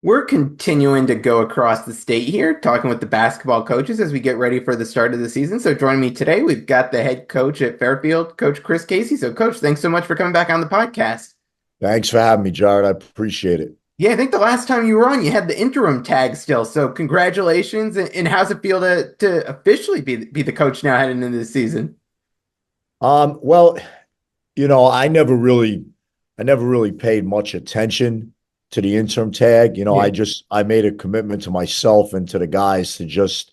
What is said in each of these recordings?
We're continuing to go across the state here, talking with the basketball coaches as we get ready for the start of the season. So joining me today, we've got the head coach at Fairfield, Coach Chris Casey. So, Coach, thanks so much for coming back on the podcast. Thanks for having me, Jared. I appreciate it. Yeah, I think the last time you were on, you had the interim tag still. So, congratulations. And how's it feel to officially be the coach now heading into this season? Well, I never really paid much attention to the interim tag. Yeah. I made a commitment to myself and to the guys to just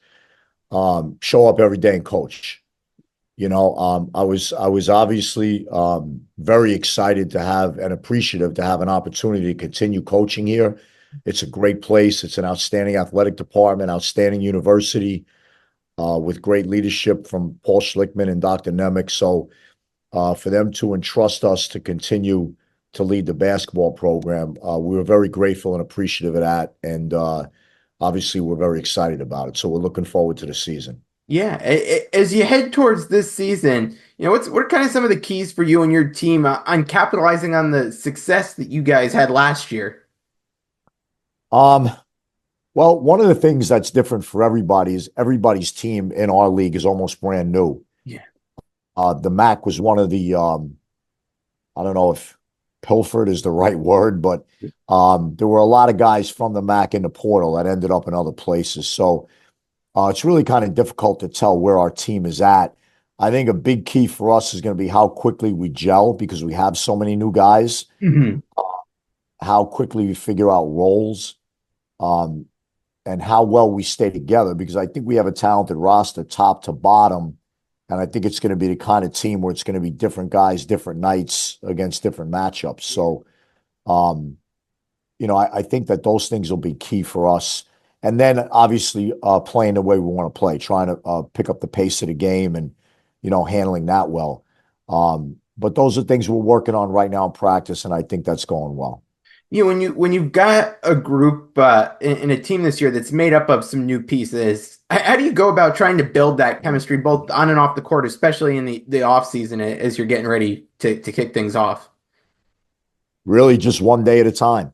show up every day and coach. I was obviously very excited to have and appreciative to have an opportunity to continue coaching here. It's a great place. It's an outstanding athletic department, outstanding university, with great leadership from Paul Schlickman and Dr. Nemec. So for them to entrust us to continue to lead the basketball program, we were very grateful and appreciative of that. And obviously, we're very excited about it. So we're looking forward to the season. Yeah. As you head towards this season, what are kind of some of the keys for you and your team on capitalizing on the success that you guys had last year? Um, well, one of the things that's different for everybody is everybody's team in our league is almost brand new. Yeah. The MAC was one of the I don't know if pilfered is the right word, but there were a lot of guys from the MAC in the portal that ended up in other places. So it's really kind of difficult to tell where our team is at. I think a big key for us is going to be how quickly we gel because we have so many new guys, Hmm. how quickly we figure out roles, um, and how well we stay together because I think we have a talented roster top to bottom. And I think it's going to be the kind of team where it's going to be different guys, different nights against different matchups. So, um, I think that those things will be key for us. And then obviously playing the way we want to play, trying to pick up the pace of the game and, handling that well. But those are things we're working on right now in practice, and I think that's going well. When you've got a group in a team this year that's made up of some new pieces, how do you go about trying to build that chemistry both on and off the court, especially in the off season as you're getting ready to kick things off? Really just one day at a time.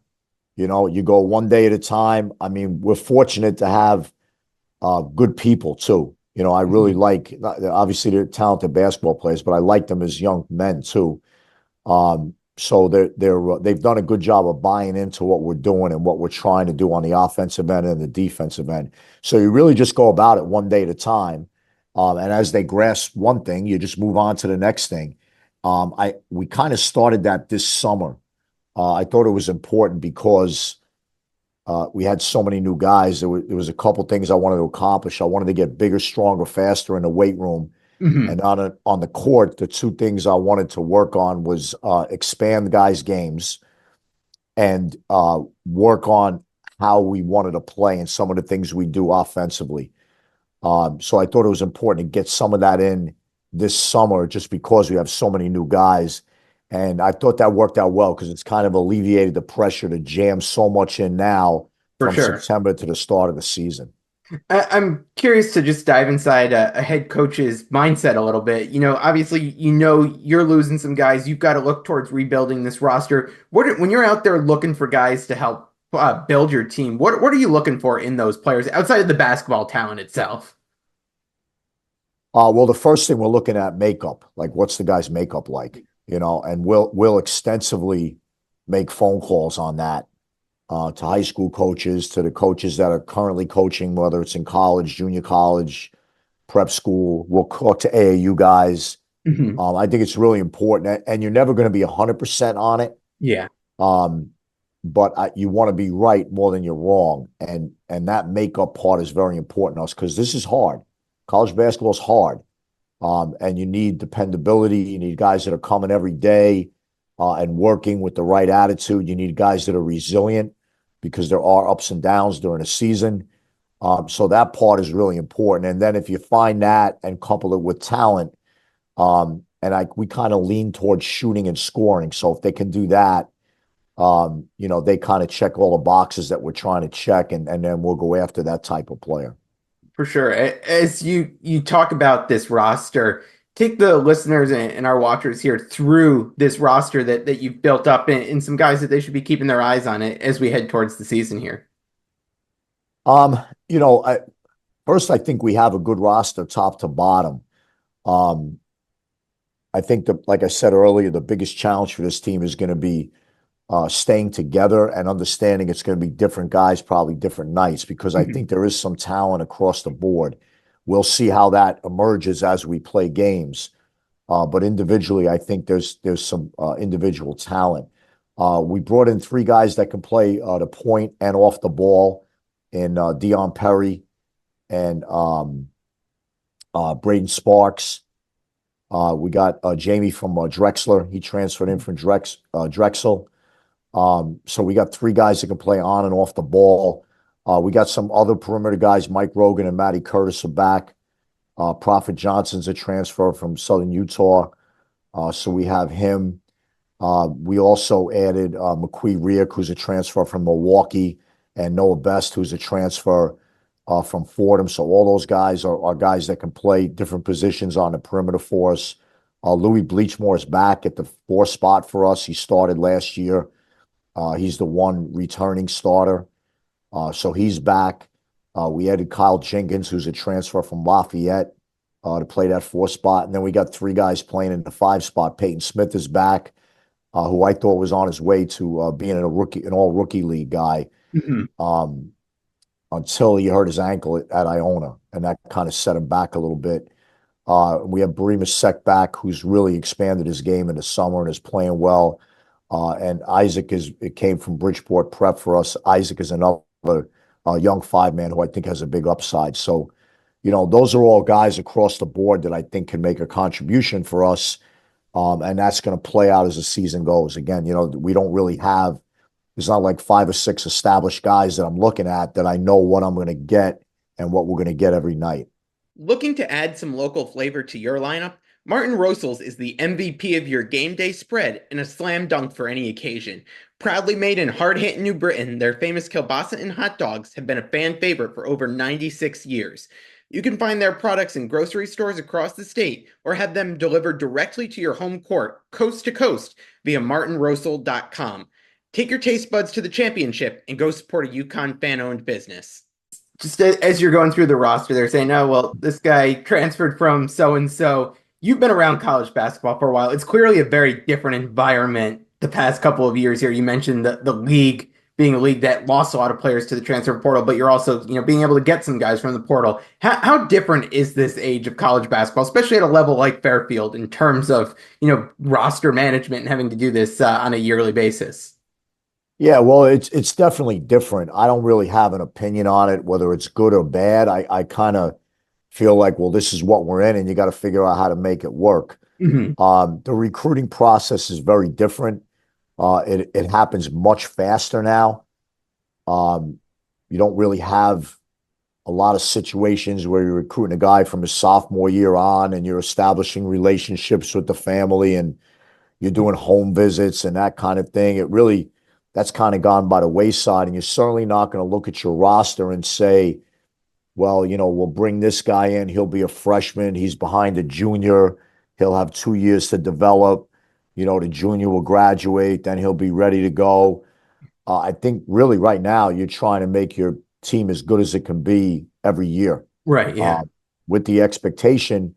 You go one day at a time. I mean, we're fortunate to have good people too. I really Mhm. like, obviously they're talented basketball players, but I like them as young men too. So they've done a good job of buying into what we're doing and what we're trying to do on the offensive end and the defensive end. So you really just go about it one day at a time. And as they grasp one thing, you just move on to the next thing. We kind of started that this summer. I thought it was important because we had so many new guys. There was a couple things I wanted to accomplish. I wanted to get bigger, stronger, faster in the weight room. Mhm. And on the court, the two things I wanted to work on was expand guys' games and work on how we wanted to play and some of the things we do offensively. So I thought it was important to get some of that in this summer just because we have so many new guys. And I thought that worked out well because it's kind of alleviated the pressure to jam so much in now For from sure. September to the start of the season. I'm curious to just dive inside a head coach's mindset a little bit. Obviously, you're losing some guys. You've got to look towards rebuilding this roster. When you're out there looking for guys to help build your team, what are you looking for in those players outside of the basketball talent itself? Well, the first thing we're looking at makeup, like what's the guy's makeup like, and we'll extensively make phone calls on that to high school coaches, to the coaches that are currently coaching, whether it's in college, junior college, prep school. We'll talk to AAU guys. Hmm. I think it's really important, and you're never going to be 100% on it. Yeah, Um, but you want to be right more than you're wrong, and that makeup part is very important to us because this is hard. College basketball is hard, and you need dependability. You need guys that are coming every day and working with the right attitude. You need guys that are resilient because there are ups and downs during a season. So that part is really important. And then if you find that and couple it with talent, we kind of lean towards shooting and scoring. So if they can do that, they kind of check all the boxes that we're trying to check, and then we'll go after that type of player. for sure. As you talk about this roster, take the listeners and our watchers here through this roster that you've built up and some guys that they should be keeping their eyes on it as we head towards the season here. Um, you know, first, I think we have a good roster top to bottom. Um, I think that, like I said earlier, the biggest challenge for this team is going to be staying together and understanding it's going to be different guys, probably different nights, because I Mhm. think there is some talent across the board. We'll see how that emerges as we play games. But individually, I think there's some individual talent. We brought in three guys that can play the point and off the ball in Dion Perry and Braden Sparks. We got Jamie from Drexler. He transferred in from Drexel. So we got three guys that can play on and off the ball. We got some other perimeter guys. Mike Rogan and Matty Curtis are back. Prophet Johnson's a transfer from Southern Utah. So we have him. We also added McQuee Riek, who's a transfer from Milwaukee, and Noah Best, who's a transfer from Fordham. So all those guys are guys that can play different positions on the perimeter for us. Louis Bleachmore is back at the four spot for us. He started last year. He's the one returning starter. So he's back. We added Kyle Jenkins, who's a transfer from Lafayette, to play that four spot. And then we got three guys playing in the five spot. Peyton Smith is back, who I thought was on his way to being an all rookie league guy, Mhm. um, until he hurt his ankle at Iona, and that kind of set him back a little bit. We have Barima Sek back, who's really expanded his game in the summer and is playing well. And Isaac it came from Bridgeport Prep for us. Isaac is another young five man who I think has a big upside. So, those are all guys across the board that I think can make a contribution for us. And that's going to play out as the season goes. Again, we don't really have, it's not like five or six established guys that I'm looking at that I know what I'm going to get and what we're going to get every night. Looking to add some local flavor to your lineup? Martin Rosals is the MVP of your game day spread and a slam dunk for any occasion. Proudly made in hard-hit New Britain, their famous kielbasa and hot dogs have been a fan favorite for over 96 years. You can find their products in grocery stores across the state or have them delivered directly to your home court, coast to coast, via martinrosal.com. Take your taste buds to the championship and go support a Yukon fan-owned business. Just as you're going through the roster, they're saying, "Oh, well, this guy transferred from so and so." You've been around college basketball for a while. It's clearly a very different environment the past couple of years here. You mentioned the league being a league that lost a lot of players to the transfer portal, but you're also, being able to get some guys from the portal. How different is this age of college basketball, especially at a level like Fairfield, in terms of, roster management and having to do this on a yearly basis? Yeah, well, it's definitely different. I don't really have an opinion on it, whether it's good or bad. I kind of feel like, well, this is what we're in, and you got to figure out how to make it work. Hmm. The recruiting process is very different. It happens much faster now. Um, you don't really have a lot of situations where you're recruiting a guy from his sophomore year on, and you're establishing relationships with the family, and you're doing home visits and that kind of thing. That's kind of gone by the wayside. And you're certainly not going to look at your roster and say, well, we'll bring this guy in. He'll be a freshman. He's behind a junior. He'll have 2 years to develop. The junior will graduate. Then he'll be ready to go. I think really right now you're trying to make your team as good as it can be every year, Right, yeah. uh, with the expectation,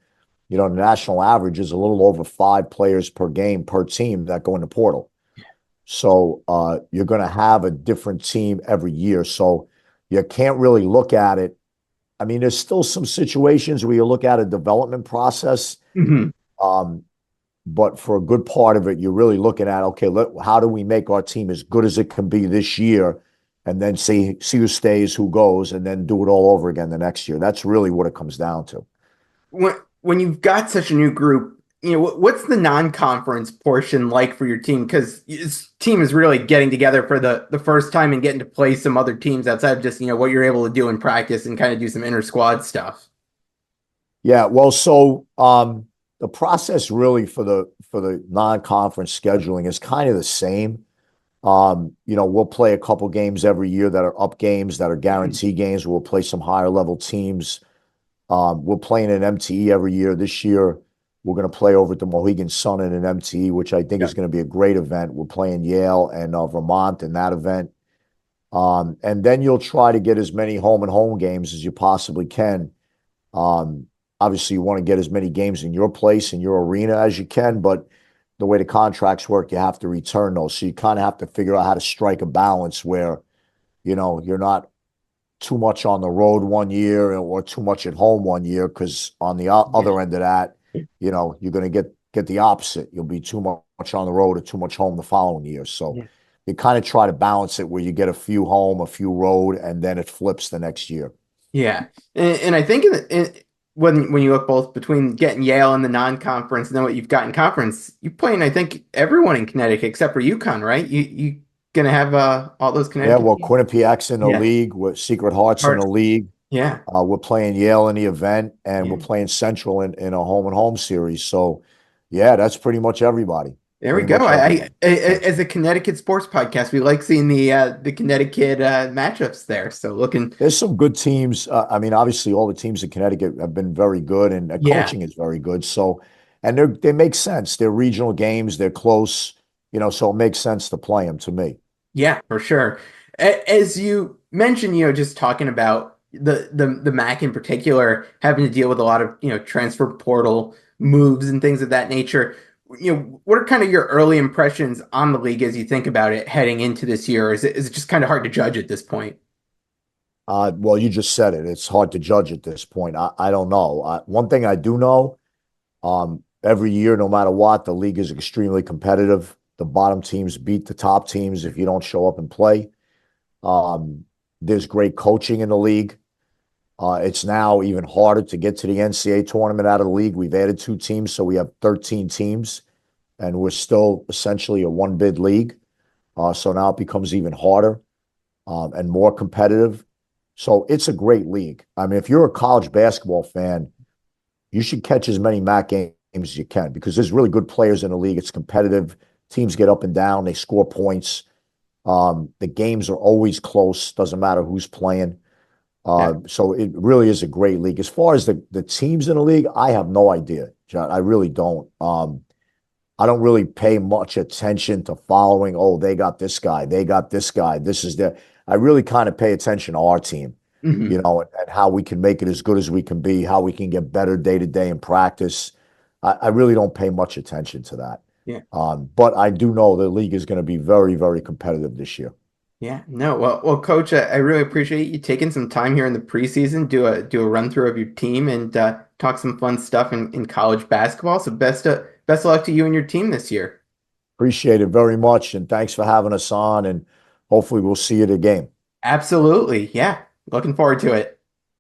the national average is a little over 5 players per game per team that go in the portal. So you're going to have a different team every year. So you can't really look at it. I mean, there's still some situations where you look at a development process, Hmm. um, but for a good part of it, you're really looking at, okay, how do we make our team as good as it can be this year, and then see who stays, who goes, and then do it all over again the next year. That's really what it comes down to. When you've got such a new group, what's the non-conference portion like for your team? Because this team is really getting together for the first time and getting to play some other teams outside of just, what you're able to do in practice and kind of do some inter squad stuff. Yeah, well, so the process really for the non-conference scheduling is kind of the same. We'll play a couple games every year that are up games, that are Mhm. guarantee games. We'll play some higher level teams. We're playing an MTE every year. This year, We're going to play over at the Mohegan Sun in an MTE, which I think is Yep. going to be a great event. We're playing Yale and Vermont in that event. And then you'll try to get as many home and home games as you possibly can. Um, Obviously, you want to get as many games in your place, in your arena as you can, but the way the contracts work, you have to return those. So you kind of have to figure out how to strike a balance where, you're not too much on the road one year or too much at home one year, because on the Yeah. other end of that, you're going to get the opposite. You'll be too much on the road or too much home the following year. So Yeah. you kind of try to balance it where you get a few home, a few road, and then it flips the next year. Yeah. And I think when you look both between getting Yale in the non-conference and then what you've got in conference, you're playing, I think, everyone in Connecticut except for UConn, right? You gonna have all those Yeah, Connecticut well, teams? Quinnipiac's in the Yeah. league, with Secret Hearts in the Hard. league. Yeah. We're playing Yale in the event, and we're Yeah. playing Central in a home and home series. So, yeah, that's pretty much everybody. There we Pretty go. much everybody. Yeah. As a Connecticut sports podcast, we like seeing the Connecticut matchups there. So looking, There's some good teams. I mean, obviously, all the teams in Connecticut have been very good, and the yeah, coaching is very good. So, and they make sense. They're regional games. They're close. So it makes sense to play them to me. yeah, for sure. As you mentioned, just talking about the Mac in particular, having to deal with a lot of transfer portal moves and things of that nature. What are kind of your early impressions on the league as you think about it heading into this year? Is it just kind of hard to judge at this point? Well, you just said it. It's hard to judge at this point. I don't know. One thing I do know, every year, no matter what, the league is extremely competitive. The bottom teams beat the top teams if you don't show up and play. Um, there's great coaching in the league. It's now even harder to get to the NCAA tournament out of the league. We've added two teams, so we have 13 teams, and we're still essentially a one bid league. So now it becomes even harder and more competitive. So it's a great league. I mean, if you're a college basketball fan, you should catch as many MAC games as you can, because there's really good players in the league. It's competitive. Teams get up and down. They score points. The games are always close. Doesn't matter who's playing. Yeah. So it really is a great league. As far as the teams in the league, I have no idea, John. I really don't. I don't really pay much attention to following, oh, they got this guy, they got this guy, this is the. I really kind of pay attention to our team, Hmm. and how we can make it as good as we can be, how we can get better day to day in practice. I really don't pay much attention to that. Yeah. But I do know the league is going to be very, very competitive this year. Yeah, no, well, Coach, I really appreciate you taking some time here in the preseason, do a run through of your team and talk some fun stuff in college basketball. So best of luck to you and your team this year. Appreciate it very much, and thanks for having us on. And hopefully, we'll see you at the game. Absolutely, yeah, looking forward to it.